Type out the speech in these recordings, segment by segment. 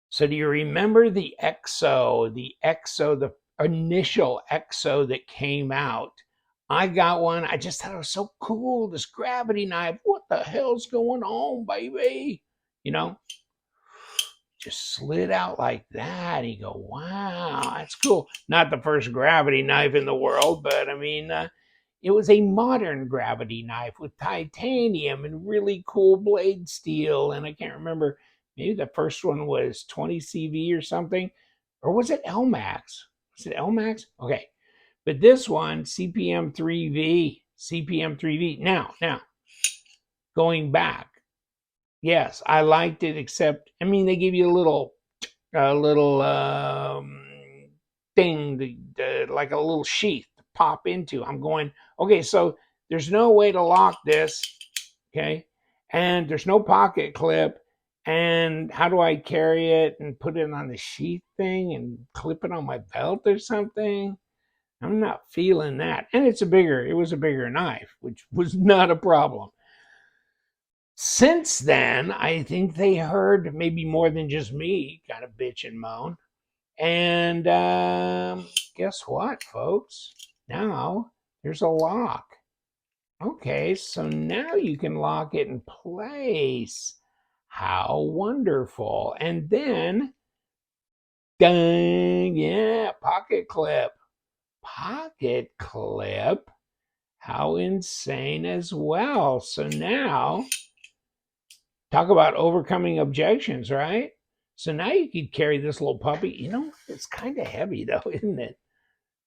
So do you remember the Exo, the initial Exo that came out? I got one. I just thought it was so cool. This gravity knife. What the hell's going on, baby? You know, just slid out like that. You go, wow, that's cool. Not the first gravity knife in the world, but I mean, it was a modern gravity knife with titanium and really cool blade steel. And I can't remember, maybe the first one was 20 CV or something. Or was it LMAX? Was it LMAX? Okay. But this one, CPM 3V, CPM 3V. Now, going back, yes, I liked it, except, I mean, they give you a little thing, like a little sheath to pop into. I'm going, okay, so there's no way to lock this, okay, and there's no pocket clip, and how do I carry it and put it on the sheath thing and clip it on my belt or something? I'm not feeling that. And it was a bigger knife, which was not a problem. Since then, I think they heard maybe more than just me kind of bitch and moan. And guess what, folks? Now there's a lock. Okay, so now you can lock it in place. How wonderful. And then, dang, yeah, pocket clip. Pocket clip. How insane as well. So now, talk about overcoming objections, right? So now you could carry this little puppy. You know, it's kind of heavy though, isn't it?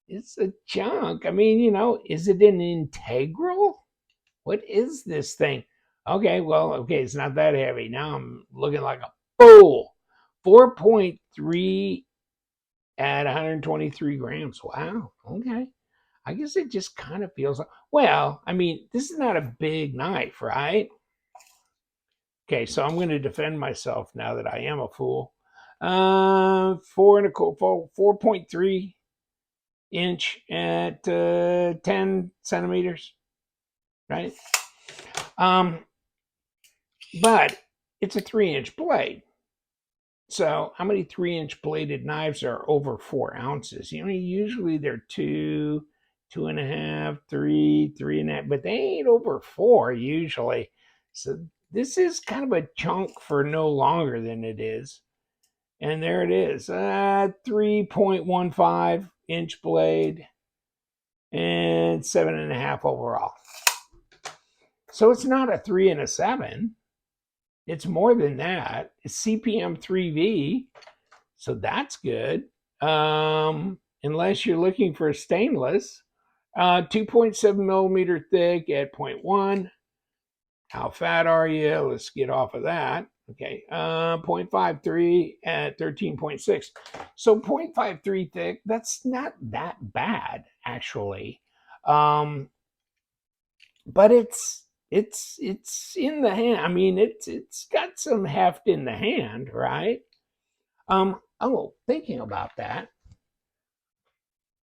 It's a junk. I mean, is it an integral? What is this thing? Okay, well, okay, it's not that heavy. Now I'm looking like a fool. 4.3 at 123 grams. Wow. Okay. I guess it just kind of feels like, well, I mean, this is not a big knife, right? Okay, so I'm going to defend myself now that I am a fool. 4.3 inch at 10 centimeters, right? Um, but it's a 3-inch blade. So how many 3-inch bladed knives are over 4 ounces? Usually they're 2, 2.5, 3, 3.5, but they ain't over 4 usually. So this is kind of a chunk for no longer than it is. And there it is, 3.15-inch blade and 7.5 overall. So it's not a 3 and a 7. It's more than that. It's CPM 3V, so that's good. Unless you're looking for stainless. 2.7 millimeter thick at 0.1. How fat are you? Let's get off of that. Okay, 0.53 at 13.6. So 0.53 thick, that's not that bad, actually. But it's in the hand. I mean, it's got some heft in the hand, right? Oh, thinking about that,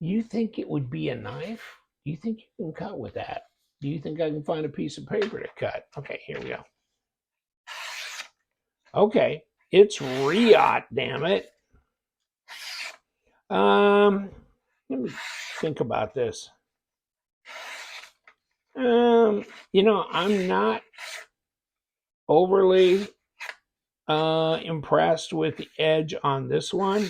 you think it would be a knife? Do you think you can cut with that? Do you think I can find a piece of paper to cut? Okay, here we go. Okay, it's Reate, damn it. Let me think about this. I'm not overly impressed with the edge on this one.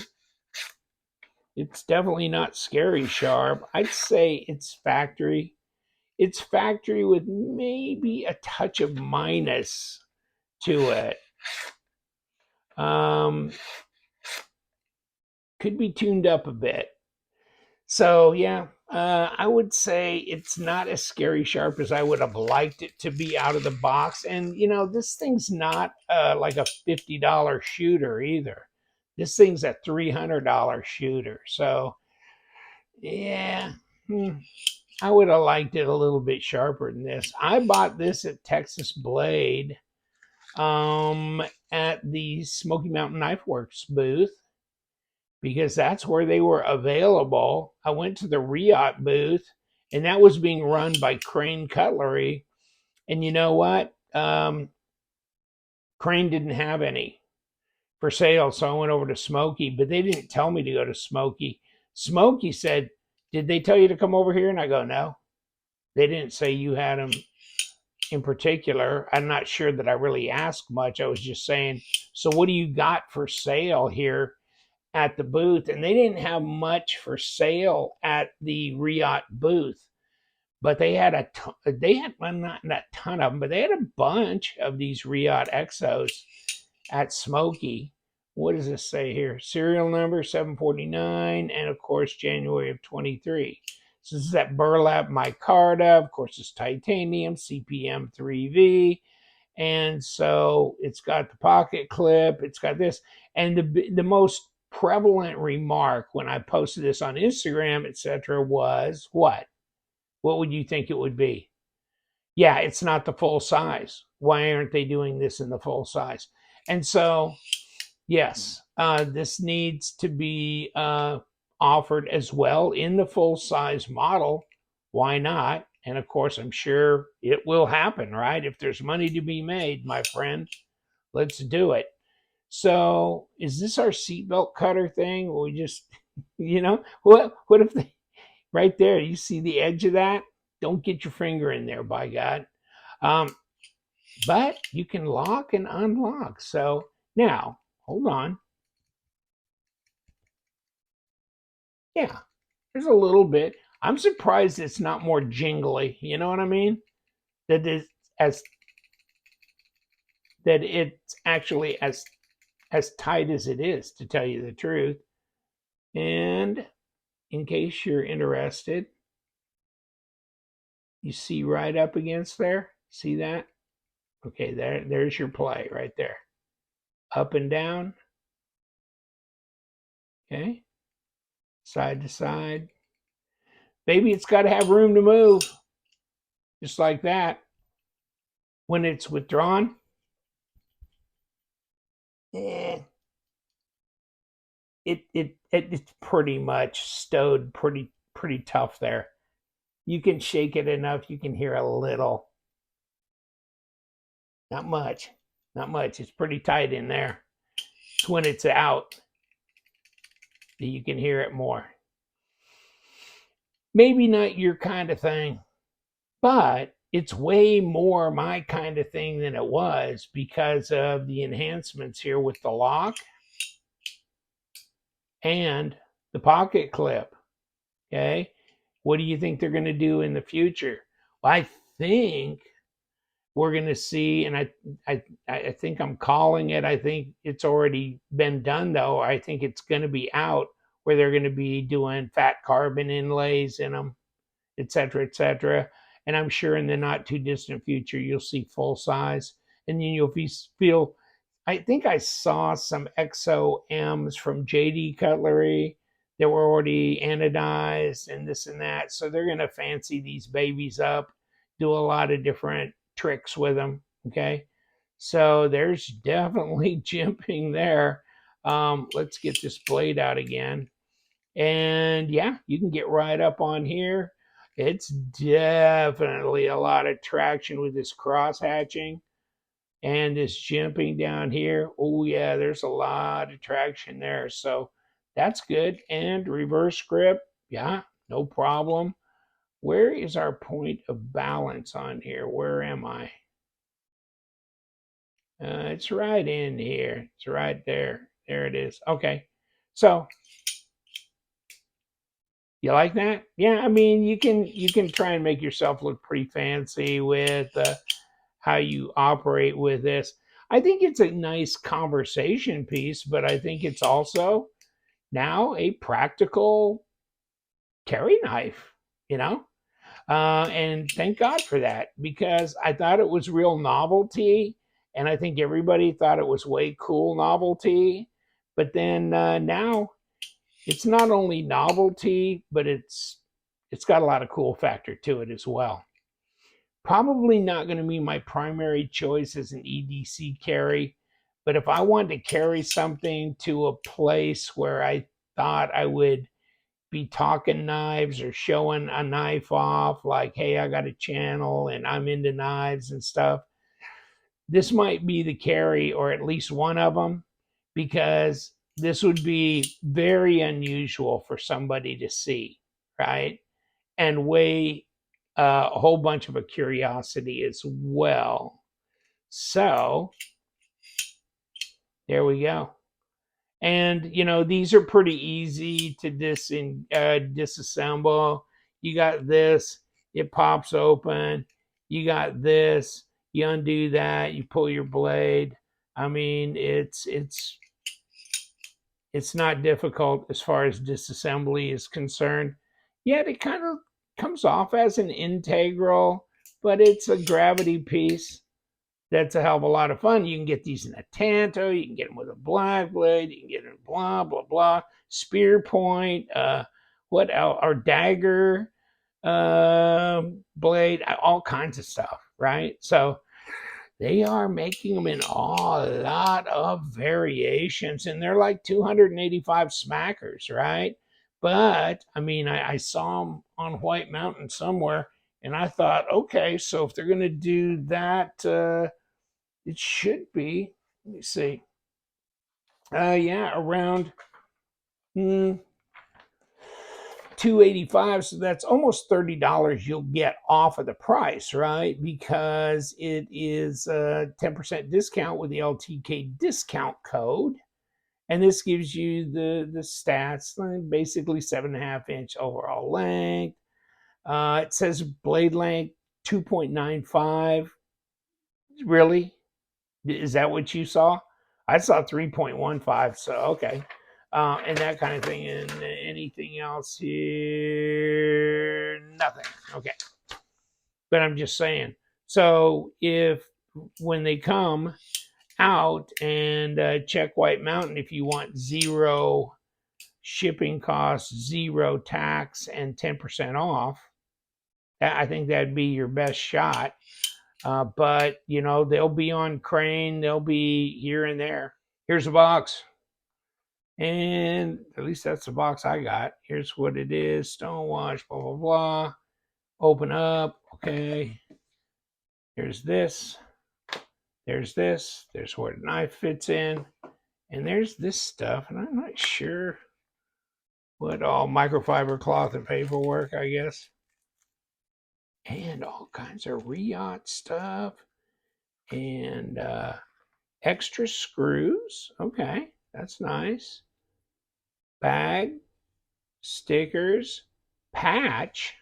It's definitely not scary sharp. I'd say it's factory. It's factory with maybe a touch of minus to it. Could be tuned up a bit. So yeah, I would say it's not as scary sharp as I would have liked it to be out of the box. And this thing's not like a $50 shooter either. This thing's a $300 shooter. So yeah, I would have liked it a little bit sharper than this. I bought this at Texas Blade at the Smoky Mountain Knife Works booth, because that's where they were available. I went to the Reate booth, and that was being run by Crane Cutlery. And you know what? Crane didn't have any. for sale. So I went over to Smokey, but they didn't tell me to go to Smokey. Smokey said, "Did they tell you to come over here?" And I go, "No, they didn't say you had them in particular." I'm not sure that I really asked much. I was just saying, "So what do you got for sale here at the booth?" And they didn't have much for sale at the Reate booth, but they had well, not a ton of them, but they had a bunch of these Reate Exos at Smokey. What does this say here? Serial number 749, and of course, January of 23. So this is that burlap micarta. Of course, it's titanium, CPM 3V. And so it's got the pocket clip, it's got this. And the most prevalent remark when I posted this on Instagram, etc., was what? What would you think it would be? Yeah, it's not the full size. Why aren't they doing this in the full size? And so, yes, this needs to be offered as well in the full size model. Why not? And of course, I'm sure it will happen, right? If there's money to be made, my friend, let's do it. So, is this our seatbelt cutter thing? We just, what if they, right there, you see the edge of that? Don't get your finger in there, by God. But you can lock and unlock. So now, hold on. Yeah, there's a little bit. I'm surprised it's not more jingly. You know what I mean? That is as that it's actually as tight as it is, to tell you the truth. And in case you're interested, you see right up against there. See that? Okay, there's your play right there. Up and down. Okay. Side to side. Baby, it's got to have room to move. Just like that. When it's withdrawn, it's pretty much stowed pretty tough there. You can shake it enough, you can hear a little. Not much. Not much. It's pretty tight in there. It's when it's out that you can hear it more. Maybe not your kind of thing, but it's way more my kind of thing than it was because of the enhancements here with the lock and the pocket clip. Okay. What do you think they're going to do in the future? Well, I think we're going to see, and I think I'm calling it. I think it's already been done, though. I think it's going to be out where they're going to be doing fat carbon inlays in them, et cetera, et cetera. And I'm sure in the not too distant future, you'll see full size. And then you'll feel, I think I saw some Exo M's from JD Cutlery that were already anodized and this and that. So they're going to fancy these babies up, do a lot of different tricks with them. Okay. So there's definitely jimping there. Let's get this blade out again. And yeah, you can get right up on here. It's definitely a lot of traction with this cross hatching and this jimping down here. Oh yeah, there's a lot of traction there. So that's good. And reverse grip, yeah, no problem. Where is our point of balance on here? Where am I? It's right in here. It's right there. There it is. Okay. So you like that? Yeah, I mean, you can try and make yourself look pretty fancy with how you operate with this. I think it's a nice conversation piece, but I think it's also now a practical carry knife, you know? And thank God for that, because I thought it was real novelty, and I think everybody thought it was way cool novelty. But then now it's not only novelty, but it's got a lot of cool factor to it as well. Probably not going to be my primary choice as an EDC carry, but if I wanted to carry something to a place where I thought I would be talking knives or showing a knife off, like, hey, I got a channel and I'm into knives and stuff, this might be the carry, or at least one of them, because this would be very unusual for somebody to see, right? And weigh a whole bunch of a curiosity as well. So there we go. And these are pretty easy to disassemble. You got this, it pops open. You got this, you undo that, you pull your blade. I mean, it's not difficult as far as disassembly is concerned. Yet it kind of comes off as an integral, but it's a gravity piece. That's a hell of a lot of fun. You can get these in a tanto, you can get them with a black blade, you can get them blah blah blah, spear point, what else? Or dagger blade, all kinds of stuff, right? So they are making them in a lot of variations, and they're like 285 smackers, right? But I mean, I saw them on White Mountain somewhere, and I thought, okay, so if they're going to do that, it should be. Let me see. Yeah, around 285. So that's almost $30 you'll get off of the price, right? Because it is a 10% discount with the LTK discount code. And this gives you the stats, basically 7.5-inch overall length. It says blade length 2.95. Really? Is that what you saw? I saw 3.15, so okay. And that kind of thing. And anything else here? Nothing. Okay. But I'm just saying. So when they come out and check White Mountain, if you want 0 shipping costs, 0 tax, and 10% off, I think that'd be your best shot. But they'll be on crane, they'll be here and there. Here's a box, and at least that's the box I got. Here's what it is: stonewash, blah blah blah. Open up. Okay. There's this. There's this. There's where the knife fits in, and there's this stuff. And I'm not sure what all, microfiber cloth and paperwork, I guess, and all kinds of Reate stuff. And extra screws. Okay, that's nice. Bag, stickers, patch.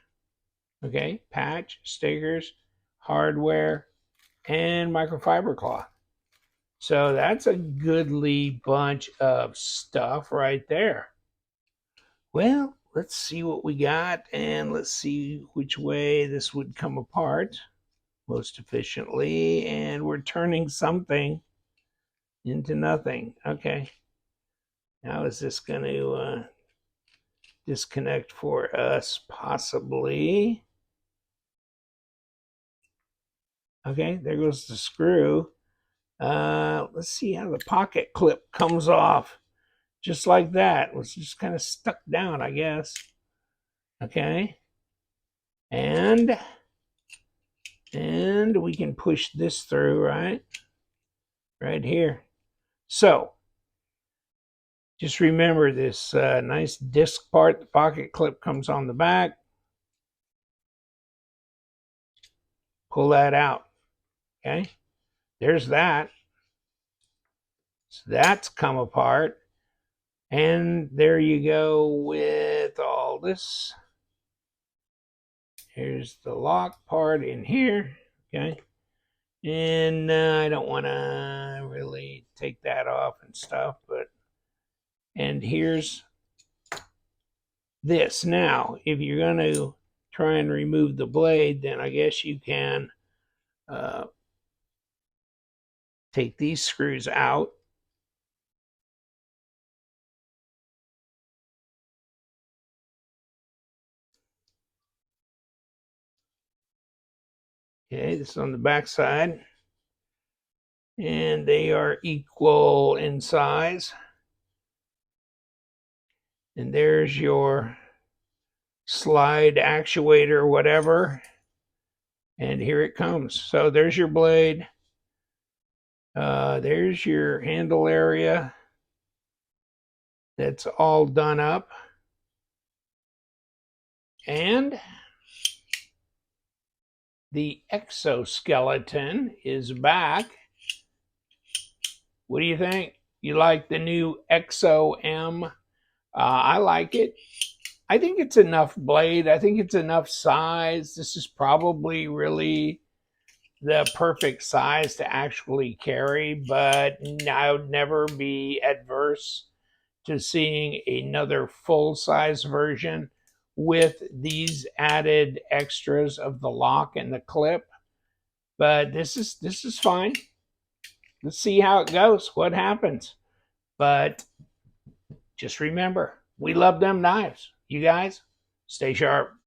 Okay, patch, stickers, hardware, and microfiber cloth. So that's a goodly bunch of stuff right there. Well, let's see what we got, and let's see which way this would come apart most efficiently. And we're turning something into nothing. Okay. How is this going to disconnect for us? Possibly. Okay, there goes the screw. Let's see how the pocket clip comes off. Just like that. It's just kind of stuck down, I guess. Okay. And we can push this through, right? Right here. So, just remember this nice disc part. The pocket clip comes on the back. Pull that out. Okay. There's that. So that's come apart. And there you go with all this. Here's the lock part in here. Okay. And I don't want to really take that off and stuff, but and here's this. Now, if you're going to try and remove the blade, then I guess you can take these screws out. Okay, this is on the back side. And they are equal in size. And there's your slide actuator, whatever. And here it comes. So there's your blade. There's your handle area. That's all done up. And the exoskeleton is back. What do you think? You like the new Exo M? I like it. I think it's enough blade. I think it's enough size. This is probably really the perfect size to actually carry, but I would never be adverse to seeing another full-size version with these added extras of the lock and the clip. But this is fine. Let's see how it goes, what happens. But just remember, we love them knives. You guys, stay sharp.